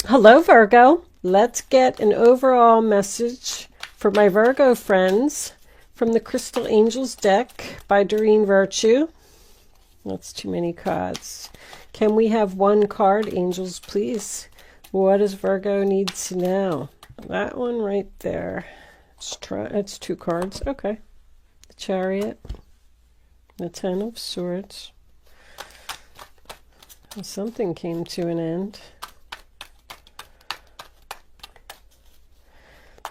Hello, Virgo. Let's get an overall message for my Virgo friends from the Crystal Angels deck by Doreen Virtue. That's too many cards. Can we have one card, angels, please? What does Virgo need to know? That one right there. It's two cards. Okay. The Chariot. The Ten of Swords. And something came to an end.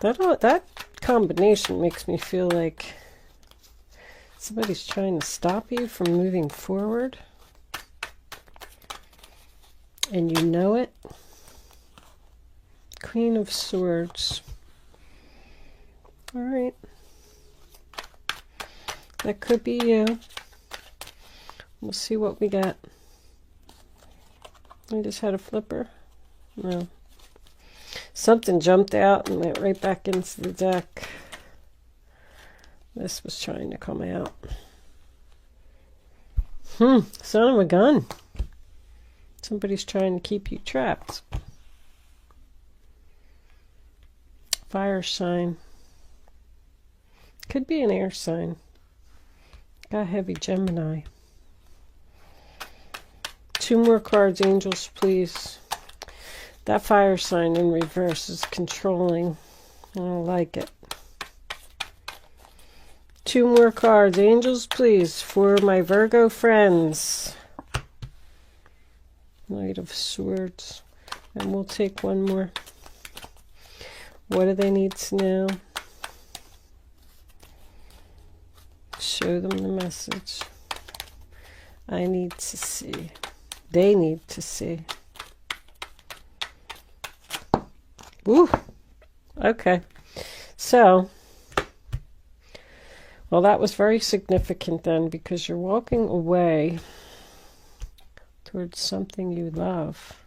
That combination makes me feel like somebody's trying to stop you from moving forward. And you know it. Queen of Swords. All right. That could be you. We'll see what we got. I just had a flipper. No. Something jumped out and went right back into the deck. This was trying to come out. Son of a gun. Somebody's trying to keep you trapped. Fire sign. Could be an air sign. Got heavy Gemini. Two more cards, angels, please. That fire sign in reverse is controlling. I don't like it. Two more cards, angels, please, for my Virgo friends. Knight of Swords. And we'll take one more. What do they need to know? Show them the message. I need to see. They need to see. Ooh, okay. So, well, that was very significant then, because you're walking away towards something you love.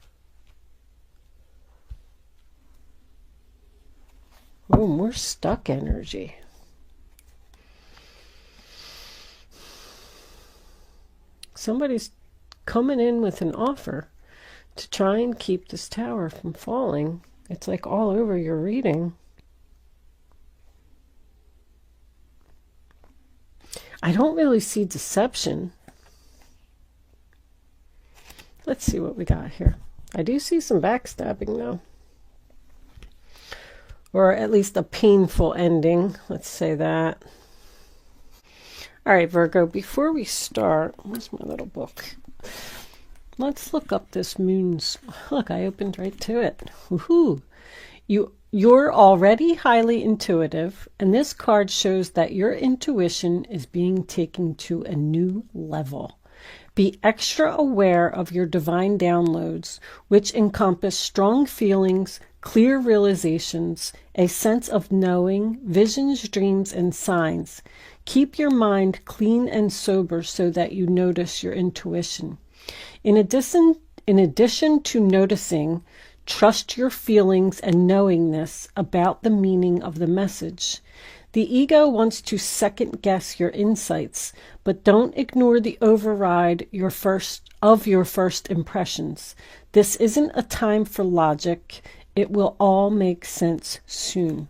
Oh, more stuck energy. Somebody's coming in with an offer to try and keep this tower from falling. It's like all over your reading. I don't really see deception. Let's see what we got here. I do see some backstabbing though. Or at least a painful ending. Let's say that. All right, Virgo, before we start, where's my little book? Let's look up this moon's. Look, I opened right to it. Woohoo! You're already highly intuitive, and this card shows that your intuition is being taken to a new level. Be extra aware of your divine downloads, which encompass strong feelings, clear realizations, a sense of knowing, visions, dreams, and signs. Keep your mind clean and sober so that you notice your intuition. In addition to noticing, trust your feelings and knowingness about the meaning of the message. The ego wants to second guess your insights, but don't ignore the override of your first impressions. This isn't a time for logic. It will all make sense soon.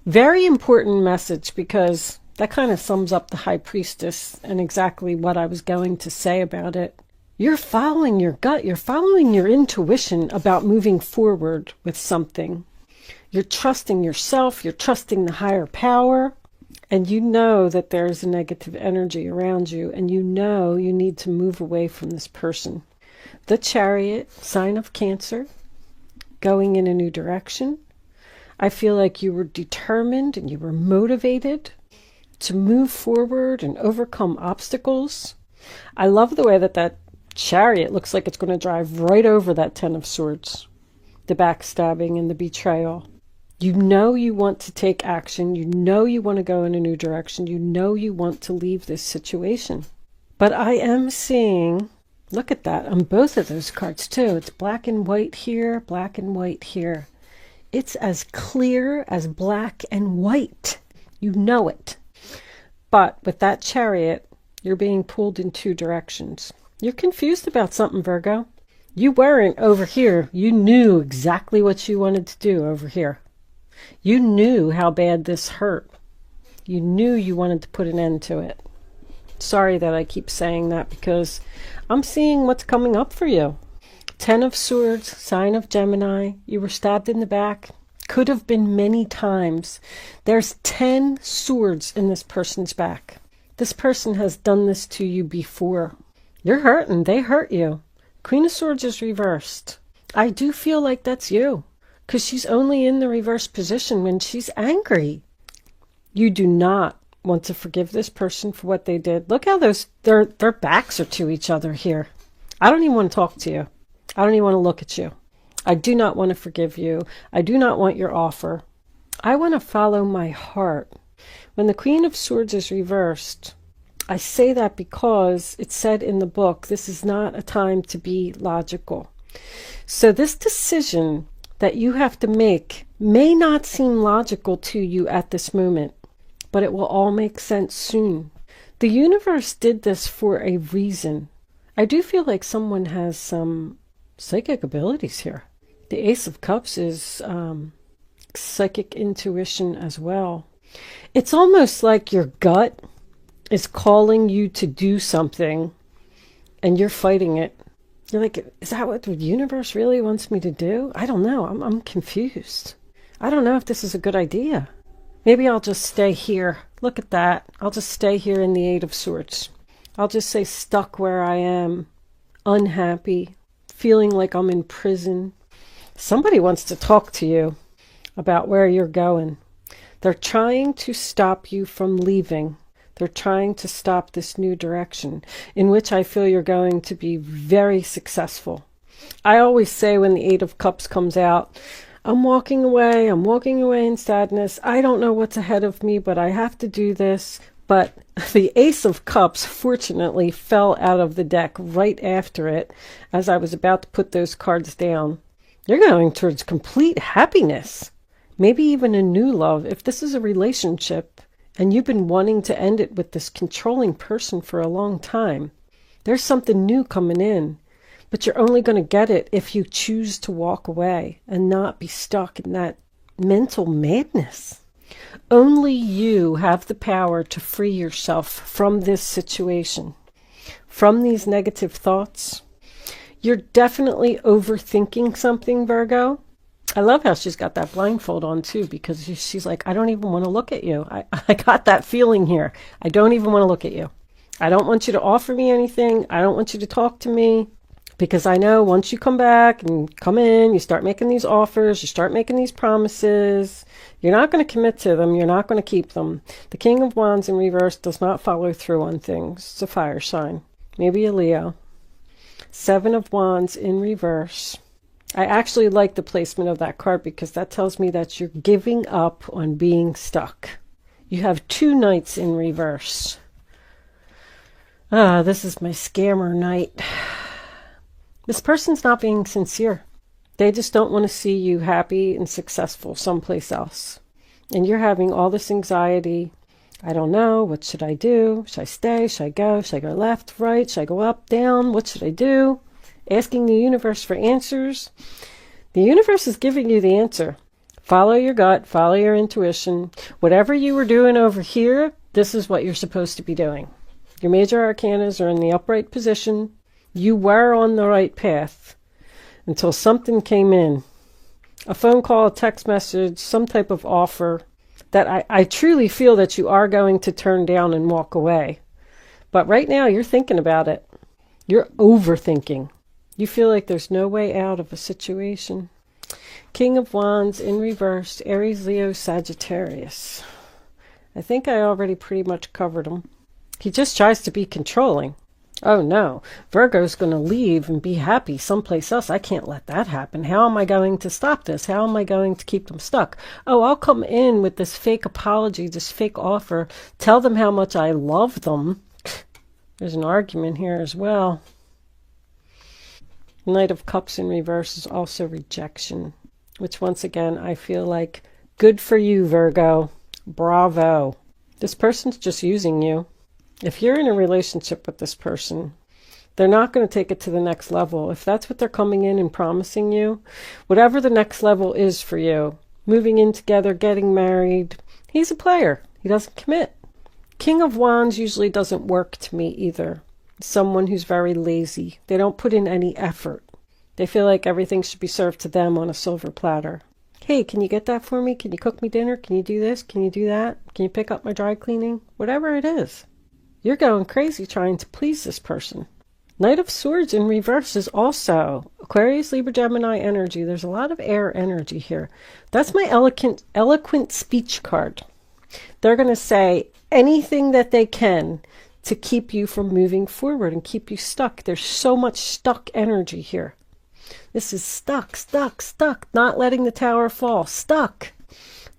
Very important message, because that kind of sums up the High Priestess and exactly what I was going to say about it. You're following your gut. You're following your intuition about moving forward with something. You're trusting yourself. You're trusting the higher power. And you know that there's a negative energy around you. And you know you need to move away from this person. The Chariot, sign of Cancer, going in a new direction. I feel like you were determined and you were motivated to move forward and overcome obstacles. I love the way that Chariot looks like it's going to drive right over that Ten of Swords. The backstabbing and the betrayal. You know you want to take action. You know you want to go in a new direction. You know you want to leave this situation. But I am seeing, look at that, on both of those cards too. It's black and white here, black and white here. It's as clear as black and white. You know it. But with that Chariot, you're being pulled in two directions. You're confused about something, Virgo. You weren't over here. You knew exactly what you wanted to do over here. You knew how bad this hurt. You knew you wanted to put an end to it. Sorry that I keep saying that, because I'm seeing what's coming up for you. 10 of Swords, sign of Gemini. You were stabbed in the back. Could have been many times. There's 10 swords in this person's back. This person has done this to you before. You're hurting. They hurt you. Queen of Swords is reversed. I do feel like that's you, because she's only in the reverse position when she's angry. You do not want to forgive this person for what they did. Look how their backs are to each other here. I don't even want to talk to you. I don't even want to look at you. I do not want to forgive you. I do not want your offer. I want to follow my heart. When the Queen of Swords is reversed, I say that because it said in the book, this is not a time to be logical. So this decision that you have to make may not seem logical to you at this moment, but it will all make sense soon. The universe did this for a reason. I do feel like someone has some psychic abilities here. The Ace of Cups is psychic intuition as well. It's almost like your gut is calling you to do something and you're fighting it. You're like, is that what the universe really wants me to do? I don't know. I'm confused. I don't know if this is a good idea. Maybe I'll just stay here. Look at that. I'll just stay here in the Eight of Swords. I'll just say stuck where I am, unhappy, feeling like I'm in prison. Somebody wants to talk to you about where you're going. They're trying to stop you from leaving. They're trying to stop this new direction, in which I feel you're going to be very successful. I always say when the Eight of Cups comes out, I'm walking away in sadness. I don't know what's ahead of me, but I have to do this. But the Ace of Cups, fortunately, fell out of the deck right after it, as I was about to put those cards down. You're going towards complete happiness, maybe even a new love. If this is a relationship and you've been wanting to end it with this controlling person for a long time, there's something new coming in. But you're only going to get it if you choose to walk away and not be stuck in that mental madness. Only you have the power to free yourself from this situation, from these negative thoughts. You're definitely overthinking something, Virgo. I love how she's got that blindfold on too, because she's like, I don't even want to look at you. I got that feeling here. I don't even want to look at you. I don't want you to offer me anything. I don't want you to talk to me. Because I know once you come back and come in, you start making these offers, you start making these promises, you're not going to commit to them, you're not going to keep them. The King of Wands in reverse does not follow through on things. It's a fire sign. Maybe a Leo. 7 of Wands in reverse. I actually like the placement of that card because that tells me that you're giving up on being stuck. You have 2 Knights in reverse. This is my scammer night. This person's not being sincere. They just don't want to see you happy and successful someplace else. And you're having all this anxiety. I don't know. What should I do? Should I stay? Should I go? Should I go left, right? Should I go up, down? What should I do? Asking the universe for answers. The universe is giving you the answer. Follow your gut. Follow your intuition. Whatever you were doing over here, this is what you're supposed to be doing. Your major arcanas are in the upright position. You were on the right path until something came in. A phone call, a text message, some type of offer that I truly feel that you are going to turn down and walk away. But right now you're thinking about it. You're overthinking. You feel like there's no way out of a situation. King of Wands in reverse, Aries, Leo, Sagittarius. I think I already pretty much covered him. He just tries to be controlling. Oh no, Virgo's going to leave and be happy someplace else. I can't let that happen. How am I going to stop this? How am I going to keep them stuck? Oh, I'll come in with this fake apology, this fake offer, tell them how much I love them. There's an argument here as well. Knight of Cups in reverse is also rejection, which once again, I feel like good for you, Virgo. Bravo. This person's just using you. If you're in a relationship with this person, They're not going to take it to the next level. If that's what they're coming in and promising you, whatever the next level is for you, moving in together, getting married, he's a player. He doesn't commit. King of Wands usually doesn't work to me either. Someone who's very lazy. They don't put in any effort. They feel like everything should be served to them on a silver platter. Hey, can you get that for me? Can you cook me dinner? Can you do this? Can you do that? Can you pick up my dry cleaning? Whatever it is. You're going crazy trying to please this person. Knight of Swords in reverse is also Aquarius, Libra, Gemini energy. There's a lot of air energy here. That's my eloquent speech card. They're going to say anything that they can to keep you from moving forward and keep you stuck. There's so much stuck energy here. This is stuck, stuck, stuck. Not letting the tower fall. Stuck.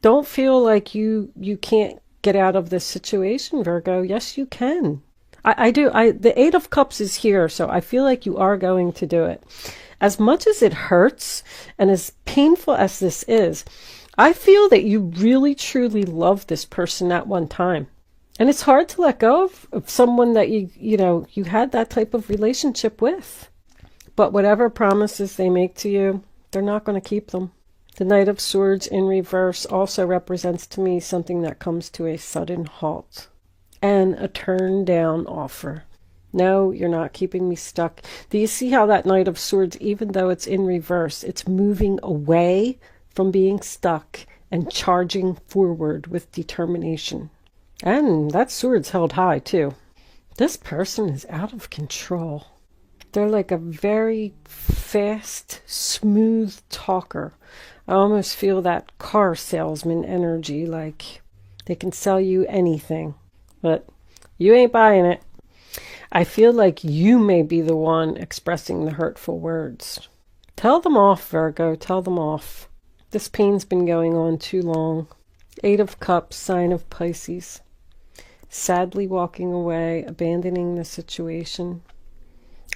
Don't feel like you can't get out of this situation, Virgo. Yes, you can. I do. The Eight of Cups is here, so I feel like you are going to do it. As much as it hurts and as painful as this is, I feel that you really, truly love this person at one time. And it's hard to let go of someone that you had that type of relationship with. But whatever promises they make to you, they're not going to keep them. The Knight of Swords in reverse also represents to me something that comes to a sudden halt and a turn down offer. No, you're not keeping me stuck. Do you see how that Knight of Swords, even though it's in reverse, it's moving away from being stuck and charging forward with determination? And that sword's held high too. This person is out of control. They're like a very fast, smooth talker. I almost feel that car salesman energy, like they can sell you anything, but you ain't buying it. I feel like you may be the one expressing the hurtful words. Tell them off, Virgo. Tell them off. This pain's been going on too long. Eight of Cups, sign of Pisces. Sadly walking away, abandoning the situation.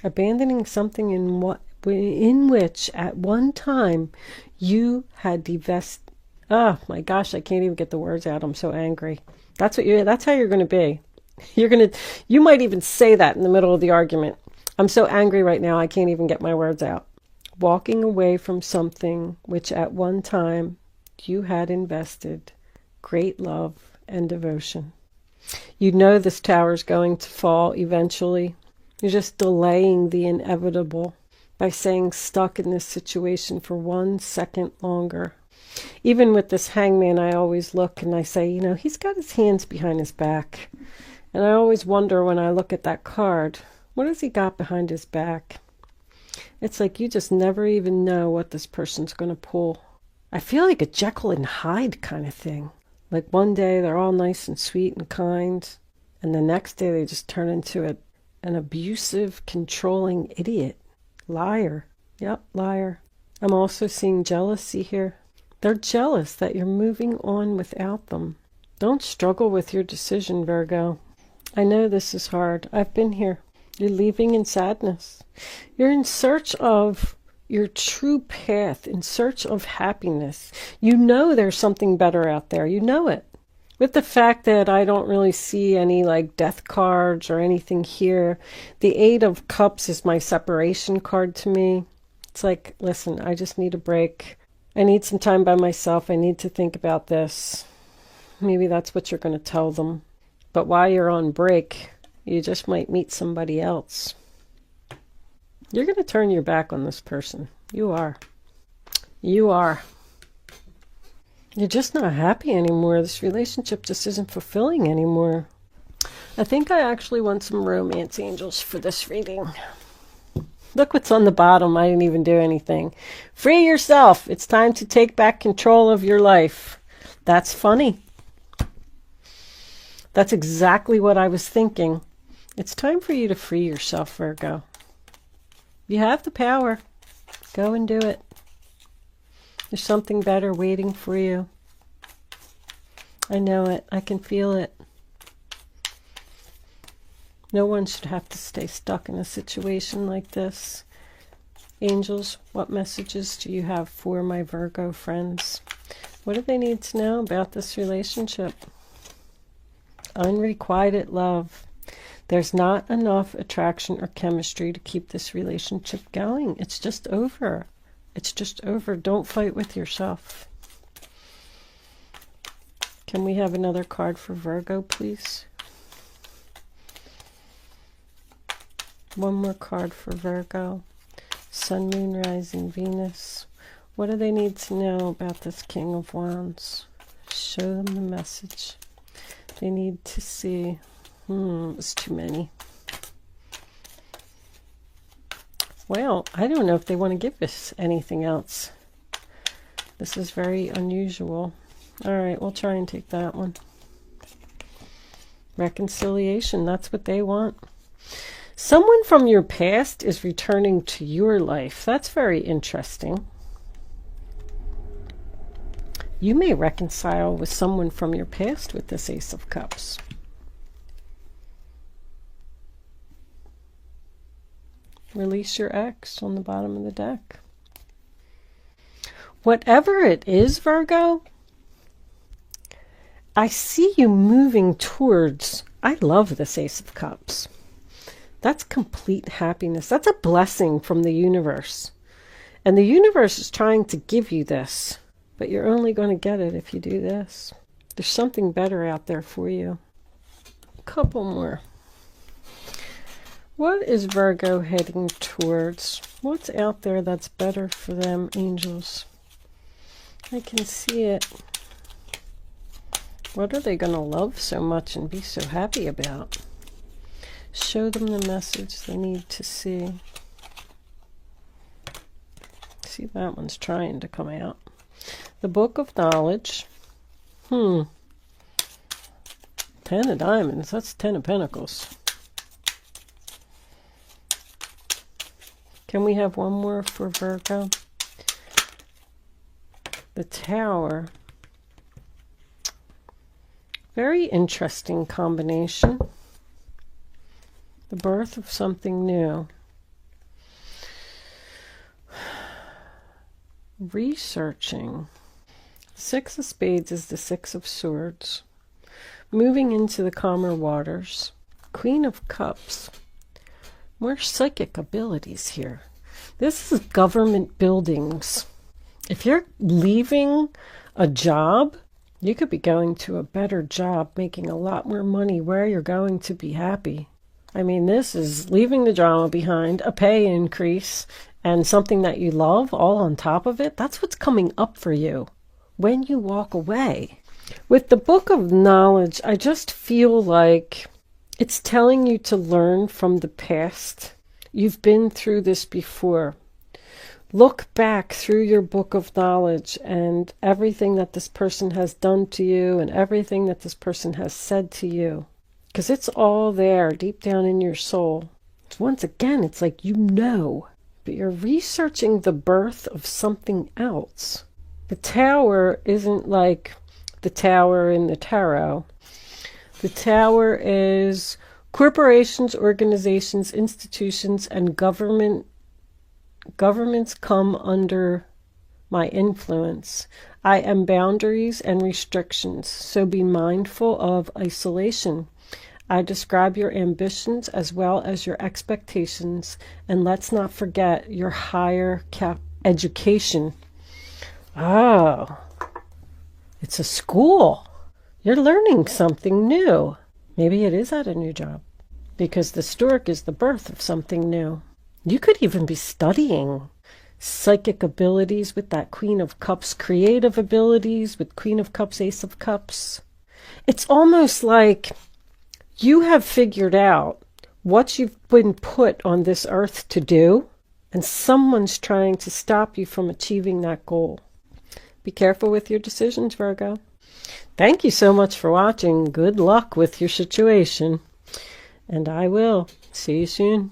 Abandoning something in which at one time you had divested. Oh my gosh, I can't even get the words out. I'm so angry. That's how you're going to be. You might even say that in the middle of the argument. I'm so angry right now, I can't even get my words out. Walking away from something which at one time you had invested great love and devotion. You know this tower's going to fall eventually. You're just delaying the inevitable by saying stuck in this situation for 1 second longer. Even with this hangman, I always look and I say, he's got his hands behind his back. And I always wonder when I look at that card, what has he got behind his back? It's like you just never even know what this person's going to pull. I feel like a Jekyll and Hyde kind of thing. Like one day they're all nice and sweet and kind, and the next day they just turn into an abusive, controlling idiot. Liar. Yep, liar. I'm also seeing jealousy here. They're jealous that you're moving on without them. Don't struggle with your decision, Virgo. I know this is hard. I've been here. You're leaving in sadness. You're in search of your true path, in search of happiness. You know there's something better out there. You know it. With the fact that I don't really see any death cards or anything here, the Eight of Cups is my separation card to me. It's like, listen, I just need a break. I need some time by myself. I need to think about this. Maybe that's what you're going to tell them. But while you're on break, you just might meet somebody else. You're going to turn your back on this person. You are. You are. You're just not happy anymore. This relationship just isn't fulfilling anymore. I think I actually want some romance angels for this reading. Look what's on the bottom. I didn't even do anything. Free yourself. It's time to take back control of your life. That's funny. That's exactly what I was thinking. It's time for you to free yourself, Virgo. You have the power. Go and do it. There's something better waiting for you. I know it. I can feel it. No one should have to stay stuck in a situation like this. Angels, what messages do you have for my Virgo friends? What do they need to know about this relationship? Unrequited love. There's not enough attraction or chemistry to keep this relationship going. It's just over. It's just over. Don't fight with yourself. Can we have another card for Virgo, please? One more card for Virgo. Sun, Moon, Rising, Venus. What do they need to know about this King of Wands? Show them the message they need to see. It's too many. Well, I don't know if they want to give us anything else. This is very unusual. All right, we'll try and take that one. Reconciliation, that's what they want. Someone from your past is returning to your life. That's very interesting. You may reconcile with someone from your past with this Ace of Cups. Release your ex on the bottom of the deck. Whatever it is, Virgo, I see you moving towards, I love this Ace of Cups. That's complete happiness. That's a blessing from the universe. And the universe is trying to give you this, but you're only going to get it if you do this. There's something better out there for you. A couple more. What is Virgo heading towards? What's out there that's better for them, angels? I can see it. What are they going to love so much and be so happy about? Show them the message they need to see. See, that one's trying to come out. The Book of Knowledge. 10 of Diamonds. That's 10 of Pentacles. Can we have one more for Virgo? The Tower. Very interesting combination. The birth of something new. Researching. Six of Spades is the Six of Swords. Moving into the calmer waters. Queen of Cups. More psychic abilities here. This is government buildings. If you're leaving a job, you could be going to a better job, making a lot more money where you're going to be happy. I mean, this is leaving the drama behind, a pay increase, and something that you love all on top of it. That's what's coming up for you when you walk away. With the Book of Knowledge, I just feel like it's telling you to learn from the past. You've been through this before. Look back through your Book of Knowledge and everything that this person has done to you and everything that this person has said to you. Because it's all there deep down in your soul. Once again, it's like you know, but you're researching the birth of something else. The Tower isn't like the Tower in the tarot. The Tower is corporations, organizations, institutions, and governments come under my influence. I am boundaries and restrictions, so be mindful of isolation. I describe your ambitions as well as your expectations, and let's not forget your higher education. Oh, it's a school. You're learning something new. Maybe it is at a new job, because the stork is the birth of something new. You could even be studying psychic abilities with that Queen of Cups, creative abilities with Queen of Cups, Ace of Cups. It's almost like you have figured out what you've been put on this earth to do, and someone's trying to stop you from achieving that goal. Be careful with your decisions, Virgo. Thank you so much for watching. Good luck with your situation. And I will see you soon.